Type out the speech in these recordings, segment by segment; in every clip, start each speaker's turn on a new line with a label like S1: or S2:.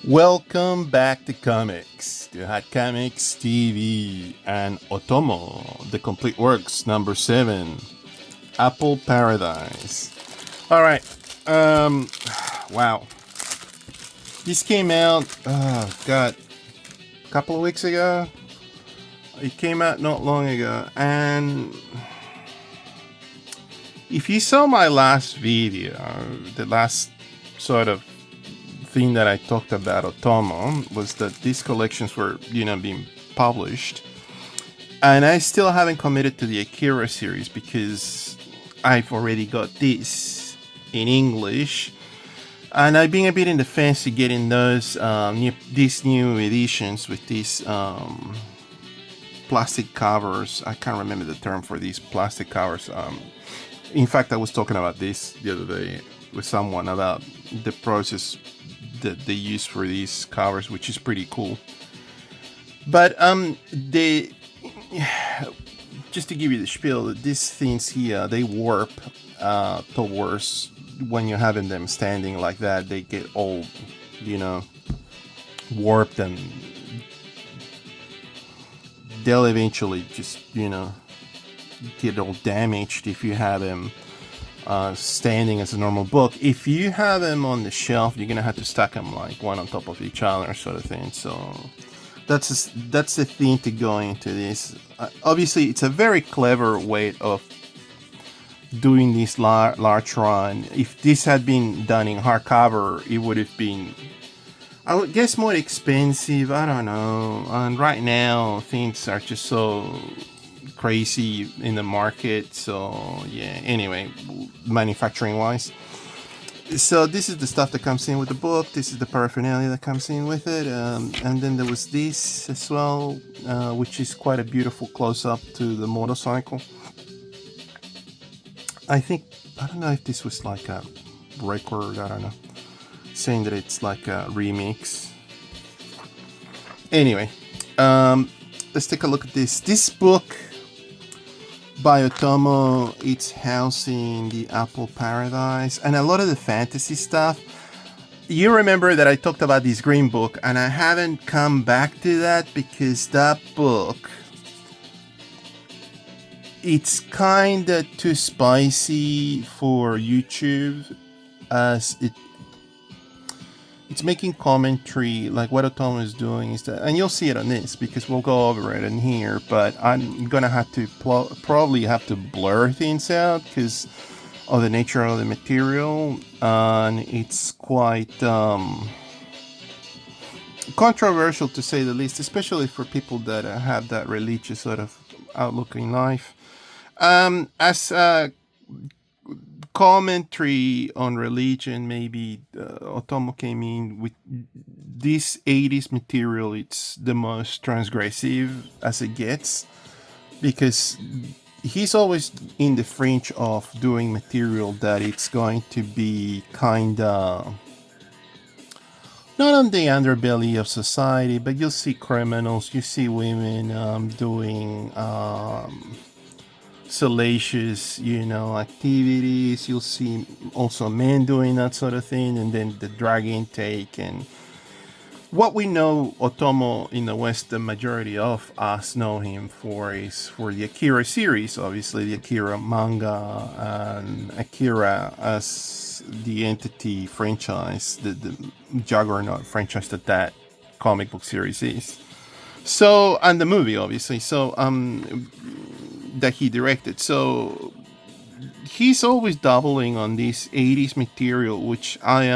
S1: Welcome back to Comics, to Hot Comics TV and Otomo, The Complete Works, number 7, Apple Paradise. Alright, wow. This came out, a couple of weeks ago. It came out not long ago, and if you saw my last video, the last sort of thing that I talked about Otomo was that these collections were, being published. And I still haven't committed to the Akira series because I've already got this in English. And I've been a bit in the fence to getting those these new editions with these plastic covers. I can't remember the term for these plastic covers. In fact, I was talking about this the other day with someone about the process that they use for these covers, which is pretty cool. But they just to give you the spiel, these things here they warp towards when you're having them standing like that. They get all warped, and they'll eventually just get all damaged if you have them standing as a normal book. If you have them on the shelf, you're gonna have to stack them like one on top of each other, sort of thing. So that's the thing to go into this. Obviously, it's a very clever way of doing this large run. If this had been done in hardcover, it would have been, I would guess, more expensive. I don't know. And right now, things are just so crazy in the market. So yeah, anyway, manufacturing wise, so this is the stuff that comes in with the book. This is the paraphernalia that comes in with it, and then there was this as well, which is quite a beautiful close-up to the motorcycle. I don't know if this was like a record, I don't know, saying that it's like a remix. Anyway, let's take a look at this book by Otomo. It's housing the Apple Paradise and a lot of the fantasy stuff. You remember that I talked about this green book, and I haven't come back to that because that book, it's kind of too spicy for YouTube, as it's making commentary. Like what Otomo is doing is that, and you'll see it on this because we'll go over it in here, but I'm gonna have to probably have to blur things out because of the nature of the material, and it's quite controversial to say the least, especially for people that have that religious sort of outlook in life. As commentary on religion, maybe Otomo came in with this 80s material. It's the most transgressive as it gets, because he's always in the fringe of doing material that it's going to be kind of not on the underbelly of society, but you'll see criminals, you see women doing salacious, activities. You'll see also men doing that sort of thing, and then the drug intake. And what we know Otomo in the West, the majority of us know him for, is for the Akira series, obviously the Akira manga, and Akira as the entity franchise, the juggernaut franchise that comic book series is. So, and the movie, obviously. So, that he directed. So he's always doubling on this 80s material, which I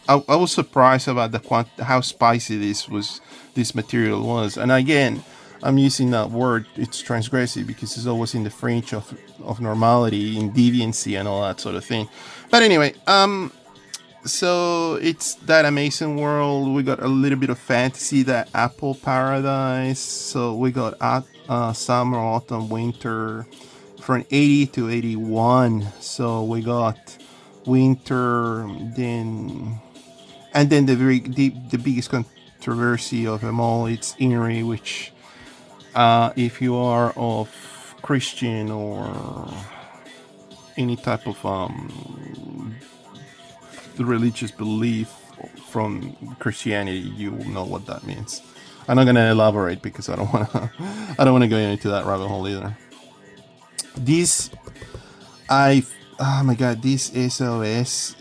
S1: was surprised about how spicy this material was. And again, I'm using that word, it's transgressive, because it's always in the fringe of normality, in deviancy and all that sort of thing. But anyway, so it's that amazing world. We got a little bit of fantasy, that Apple Paradise. So we got summer, autumn, winter from 80 to 81. So we got winter, then the biggest controversy of them all, it's Inri, which if you are of Christian or any type of the religious belief, from Christianity, you will know what that means. I'm not gonna elaborate because I don't wanna I don't wanna go into that rabbit hole either. This I oh my god, this SOS.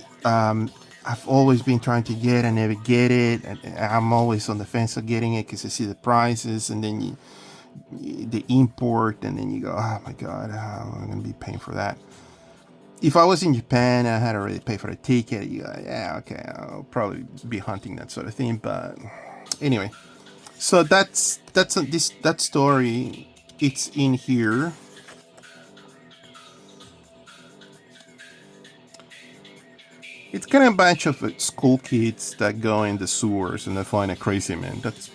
S1: I've always been trying to get. I never get it. And I'm always on the fence of getting it because I see the prices, and then the import, and then you go, oh my god, I'm gonna be paying for that. If I was in Japan, I had already paid for the ticket. You go, yeah, okay, I'll probably be hunting that sort of thing. But anyway, so that story. It's in here. It's kind of a bunch of school kids that go in the sewers and they find a crazy man. That's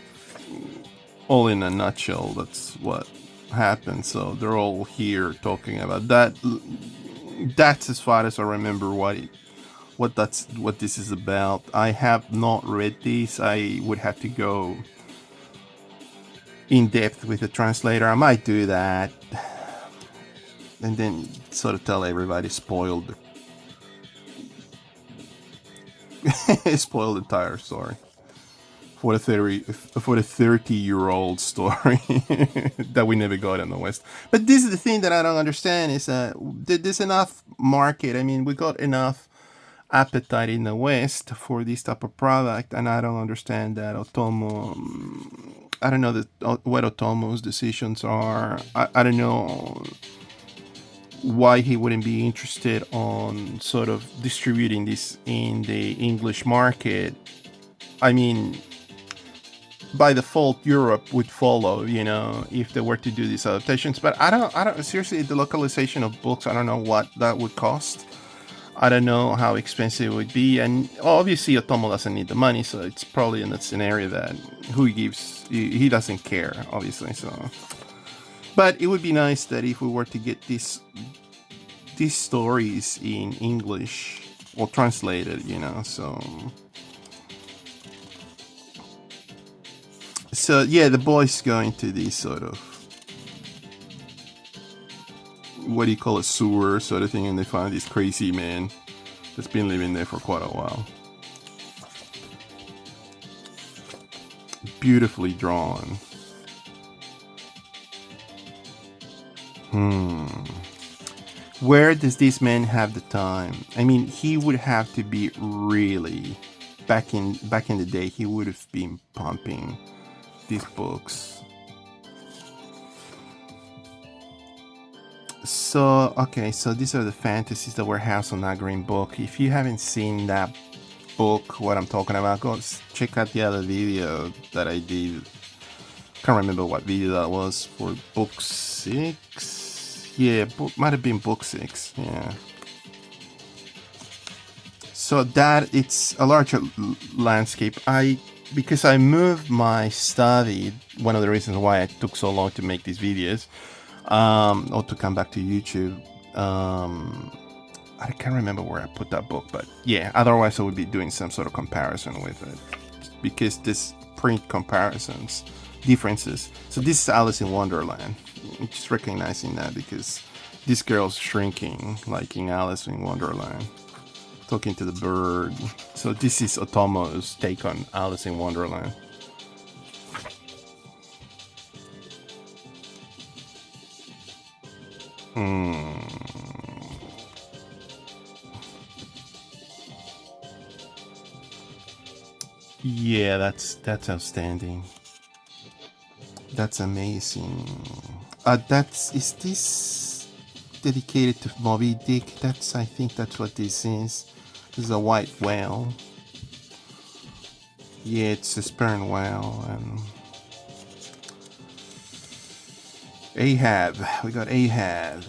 S1: all in a nutshell. That's what happened. So they're all here talking about that. That's as far as I remember what this is about. I have not read this. I would have to go in depth with the translator. I might do that, and then sort of tell everybody spoiled spoiled the entire story for the 30-year-old story that we never got in the West. But this is the thing that I don't understand is that there's enough market. I mean, we got enough appetite in the West for this type of product, and I don't understand that Otomo. I don't know what Otomo's decisions are. I don't know why he wouldn't be interested on sort of distributing this in the English market. I mean, by default, Europe would follow, if they were to do these adaptations. But I don't seriously, the localization of books, I don't know what that would cost. I don't know how expensive it would be, and obviously Otomo doesn't need the money, so it's probably in that scenario that he doesn't care, obviously. So, but it would be nice that if we were to get these stories in English or translated, So yeah, the boys go into this sort of, what do you call it, sewer sort of thing, and they find this crazy man that's been living there for quite a while. Beautifully drawn. Where does this man have the time? I mean, he would have to be really back in the day. He would have been pumping these books. So okay, so these are the fantasies that were housed on that green book. If you haven't seen that book, what I'm talking about, go check out the other video that I did. Can't remember what video that was for book 6. Yeah, might have been book 6. Yeah. So that it's a larger landscape. Because I moved my study. One of the reasons why it took so long to make these videos, or to come back to YouTube. I can't remember where I put that book, but yeah. Otherwise, I would be doing some sort of comparison with it, because this print comparisons differences. So this is Alice in Wonderland. I'm just recognizing that because this girl's shrinking, like in Alice in Wonderland, talking to the bird. So this is Otomo's take on Alice in Wonderland. Yeah, that's outstanding. That's amazing. Is this dedicated to Moby Dick? I think that's what this is. This is a white whale. Yeah, it's a sperm whale. And Ahab. We got Ahab.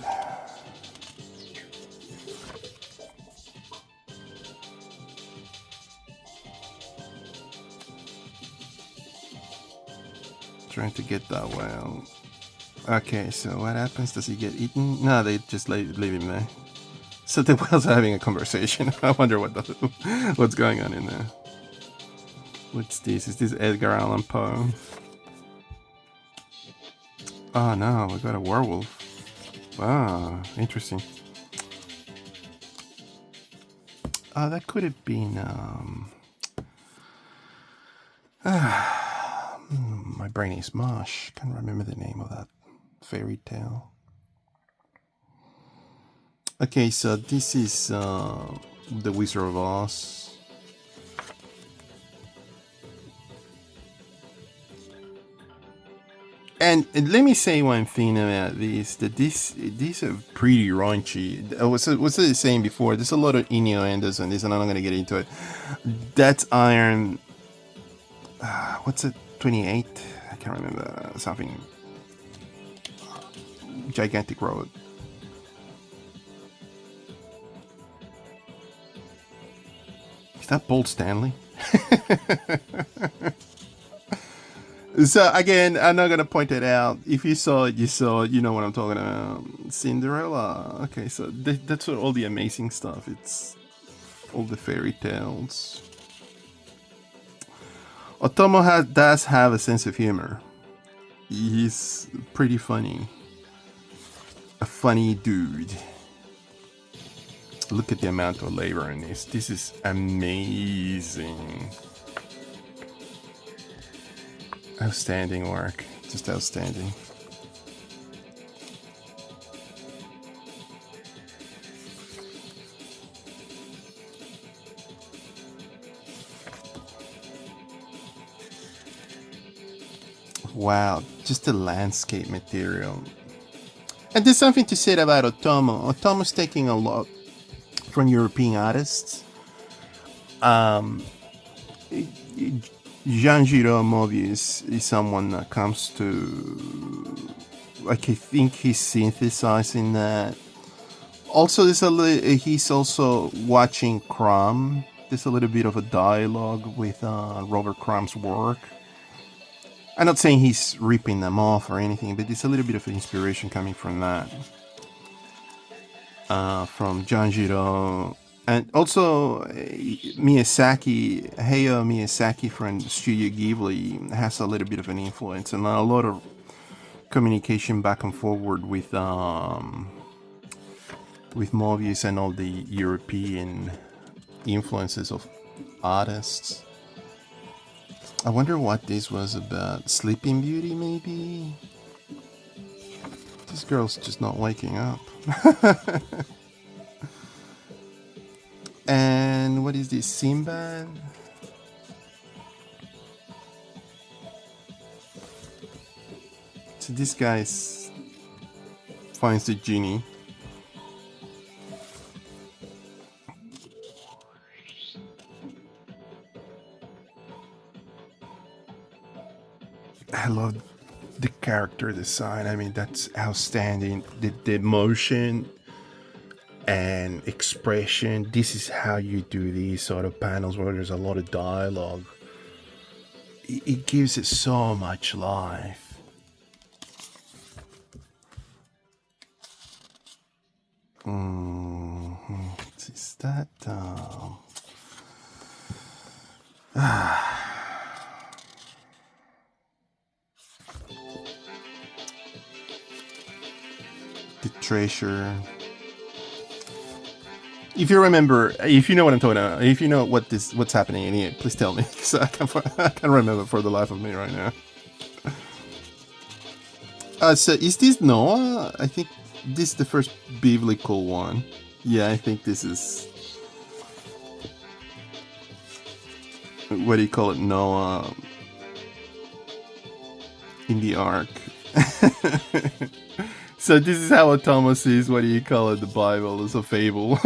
S1: Trying to get that whale. Okay, so what happens? Does he get eaten? No, they just leave him there. So the whales are having a conversation. I wonder what's going on in there. What's this? Is this Edgar Allan Poe? Oh no, we got a werewolf. Ah, interesting. That could have been My brain is mush. Can't remember the name of that fairy tale. Okay, so this is the Wizard of Oz. And let me say one thing about this: that these are pretty raunchy. I was saying before. There's a lot of innuendos on this, and I'm not gonna get into it. That's Iron. What's it? 28. I can't remember something. Gigantic Road. Is that Paul Stanley? So again, I'm not gonna point it out. If you saw it, you saw it. You know what I'm talking about. Cinderella. Okay, so that's what all the amazing stuff. It's all the fairy tales. Otomo does have a sense of humor. He's pretty funny. A funny dude. Look at the amount of labor in this. This is amazing. Outstanding work. Just outstanding. Wow, just the landscape material. And there's something to say about Otomo. Otomo's taking a lot from European artists. Janjiro Mobius is someone that comes to, like, I think he's synthesizing that. Also, he's also watching Crumb. There's a little bit of a dialogue with Robert Crumb's work. I'm not saying he's ripping them off or anything, but there's a little bit of inspiration coming from that. From Janjiro. And also, Hayao Miyazaki from Studio Ghibli has a little bit of an influence, and a lot of communication back and forward with Mobius and all the European influences of artists. I wonder what this was about. Sleeping Beauty, maybe? This girl's just not waking up. And what is this? Sinbad? So this guy finds the genie. I love the character design. I mean, that's outstanding. The emotion and expression. This is how you do these sort of panels where there's a lot of dialogue. It gives it so much life. Is that the treasure? If you remember, if you know what I'm talking about, if you know what's happening in here, please tell me, because I can't remember for the life of me right now. So is this Noah? I think this is the first biblical one. Yeah, I think this is, what do you call it, Noah in the ark. So this is how Otomo sees, what do you call it, the Bible as a fable.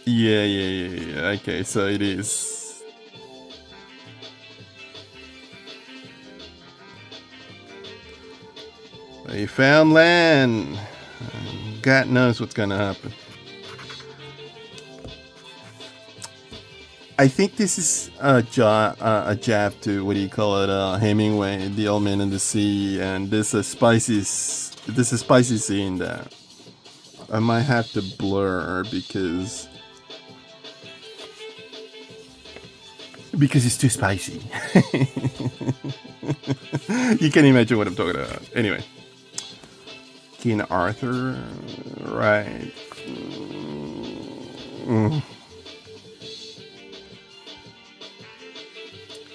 S1: Yeah. Okay, so it is. They found land. God knows what's gonna happen. I think this is a jab to, what do you call it, Hemingway, The Old Man and the Sea, and there's a spicy scene there. I might have to blur because it's too spicy. You can imagine what I'm talking about. Anyway, King Arthur, right? Mm.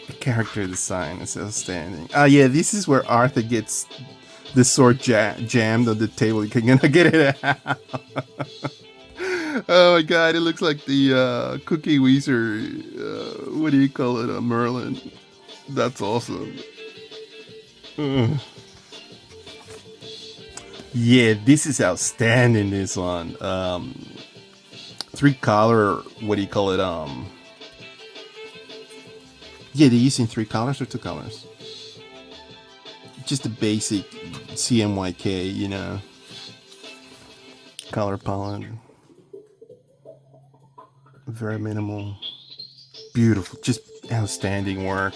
S1: The character design is outstanding. Yeah, this is where Arthur gets the sword jammed on the table. You can gonna get it out. Oh my god, it looks like the Cookie Weezer. What do you call it? Merlin. That's awesome. Mm. Yeah, this is outstanding. This one, three color. What do you call it? Yeah, they're using three colors or two colors. Just the basic CMYK, color palette. Very minimal. Beautiful. Just outstanding work.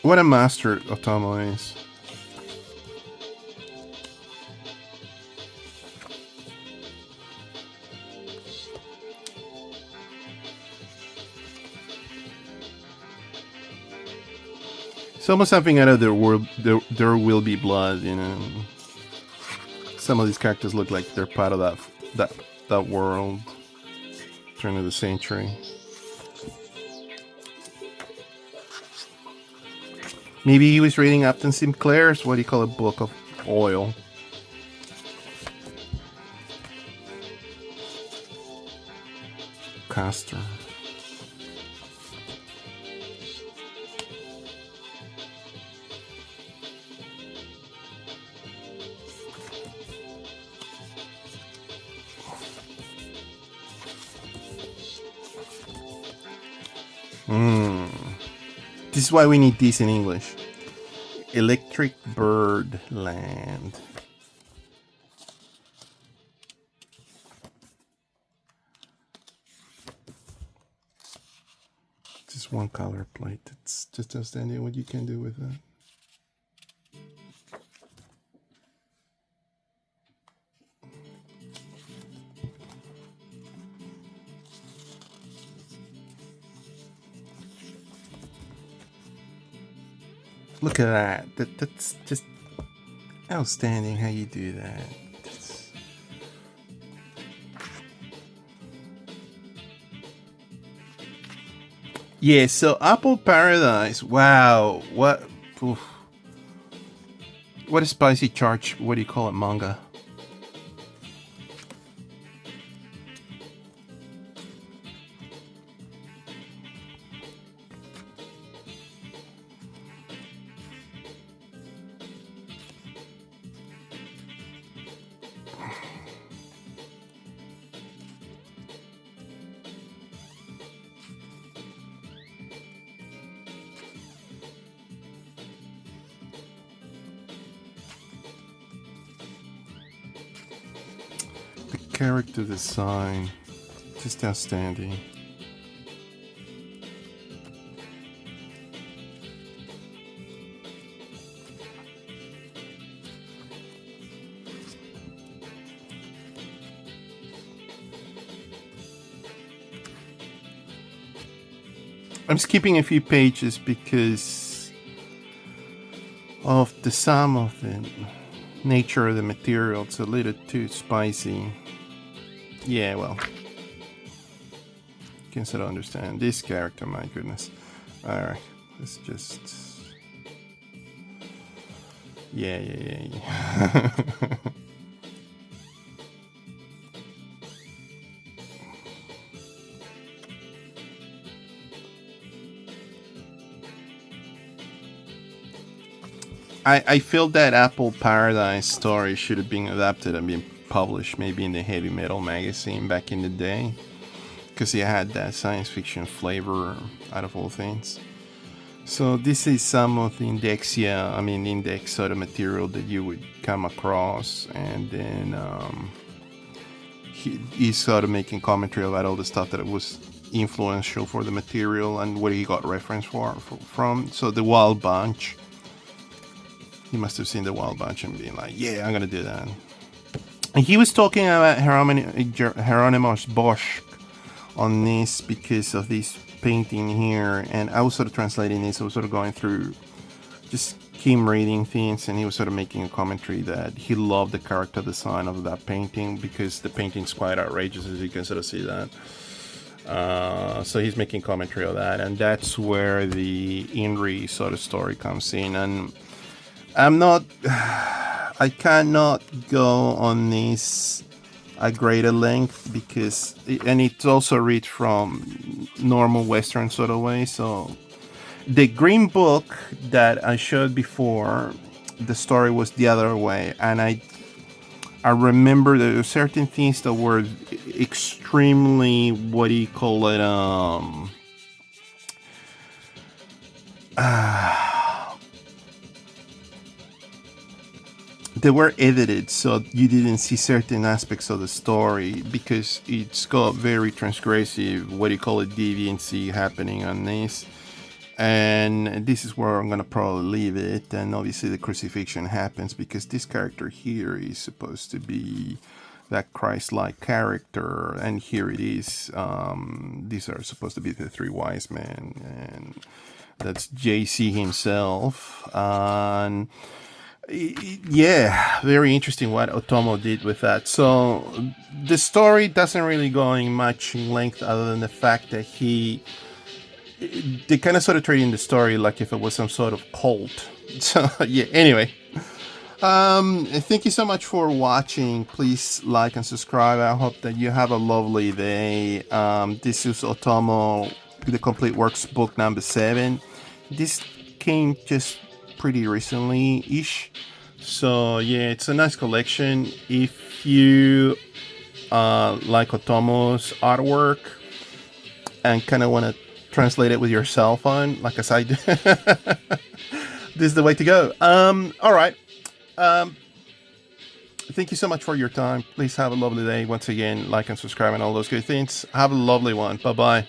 S1: What a master Otomo is. It's almost something out of their world. There will be blood, Some of these characters look like they're part of that world. Turn of the century. Maybe he was reading Upton Sinclair's, what do you call it, book of oil. Castor. This is why we need this in English. Electric Bird Land. Just one color plate. It's just outstanding what you can do with that. Look at that. That's just outstanding how you do that. Yeah, so Apple Paradise. Wow. What? Oof. What a spicy charge. What do you call it? Manga. Character design, just outstanding. I'm skipping a few pages because of the sum of the nature of the material. It's a little too spicy. Yeah, well, you can sort of understand this character. My goodness. All right, let's just. Yeah. I feel that Apple Paradise story should have been adapted and been published maybe in the Heavy Metal magazine back in the day, because it had that science fiction flavor out of all things. So this is some of the index sort of material that you would come across, and then he's sort of making commentary about all the stuff that was influential for the material and what he got reference from. So the Wild Bunch. He must have seen the Wild Bunch and being like, yeah, I'm going to do that. And he was talking about Hieronymus Bosch on this because of this painting here, and I was sort of translating this. I was sort of going through, just him reading things, and he was sort of making a commentary that he loved the character design of that painting because the painting's quite outrageous, as you can sort of see that. So he's making commentary of that, and that's where the Inri sort of story comes in. And I cannot go on this at greater length because, and it's also read from normal Western sort of way. So the Green Book that I showed before, the story was the other way, and I remember there were certain things that were extremely, what do you call it, they were edited so you didn't see certain aspects of the story because it's got very transgressive, what do you call it, deviancy happening on this. And this is where I'm gonna probably leave it. And obviously the crucifixion happens because this character here is supposed to be that Christ-like character, and here it is. These are supposed to be the three wise men, and that's JC himself. And yeah, very interesting what Otomo did with that. So the story doesn't really go in much length other than the fact that they kind of sort of treating the story like if it was some sort of cult. So yeah, anyway. Thank you so much for watching. Please like and subscribe. I hope that you have a lovely day. This is Otomo, the Complete Works book number 7. This came just pretty recently-ish. So yeah, it's a nice collection. If you like Otomo's artwork and kind of want to translate it with your cell phone, like I said, this is the way to go. All right. Thank you so much for your time. Please have a lovely day. Once again, like and subscribe and all those good things. Have a lovely one. Bye-bye.